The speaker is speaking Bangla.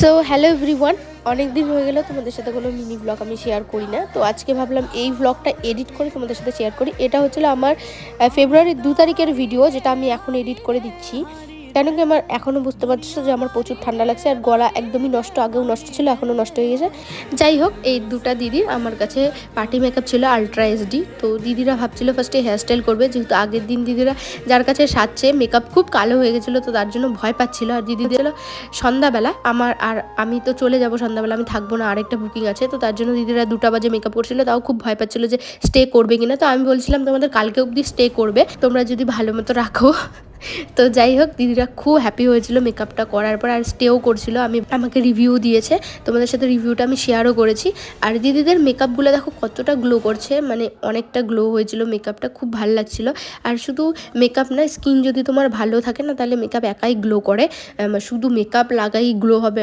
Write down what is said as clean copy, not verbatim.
সো হ্যালো এভরিওয়ান, অনেক দিন হয়ে গেল তোমাদের সাথে কোনো মিনি ব্লগ আমি শেয়ার করি না। তো আজকে ভাবলাম এই ব্লগটা এডিট করে তোমাদের সাথে শেয়ার করি। এটা হচ্ছিল আমার ফেব্রুয়ারির 2 তারিখের ভিডিও, যেটা আমি এখন এডিট করে দিচ্ছি। কেন কি আমার এখনও বুঝতে পারছো যে আমার প্রচুর ঠান্ডা লাগছে, আর গলা একদমই নষ্ট, আগেও নষ্ট ছিল, এখনও নষ্ট হয়ে গেছে। যাই হোক, এই দুটা দিদির আমার কাছে পার্টি মেকআপ ছিল আলট্রা এইচডি। তো দিদিরা ভাবছিল ফার্স্টে হেয়ারস্টাইল করবে, যেহেতু আগের দিন দিদিরা যার কাছে সাজছে মেকআপ খুব কালো হয়ে গেছিলো, তো তার জন্য ভয় পাচ্ছিল। আর দিদি ছিল সন্ধ্যাবেলা, আমি তো চলে যাব সন্ধ্যাবেলা, আমি থাকবো না, আরেকটা বুকিং আছে। তো তার জন্য দিদিরা 2টা বাজে মেকআপ করছিল, তাও খুব ভয় পাচ্ছিল যে স্টে করবে কিনা। তো আমি বলছিলাম তোমাদের কালকে অবধি স্টে করবে, তোমরা যদি ভালো মতো রাখো। তো যাই হোক, দিদিরা খুব হ্যাপি হয়েছিল মেকআপটা করার পর, আর স্টেও করছিল। আমাকে রিভিউ দিয়েছে, তোমাদের সাথে রিভিউটা আমি শেয়ারও করেছি। আর দিদিদের মেকআপগুলো দেখো কতটা গ্লো করছে, মানে অনেকটা গ্লো হয়েছিল মেকআপটা, খুব ভালো লাগছিল। আর শুধু মেকআপ না, স্কিন যদি তোমার ভালো থাকে না, তাহলে মেকআপ একাই গ্লো করে। শুধু মেকআপ লাগাই গ্লো হবে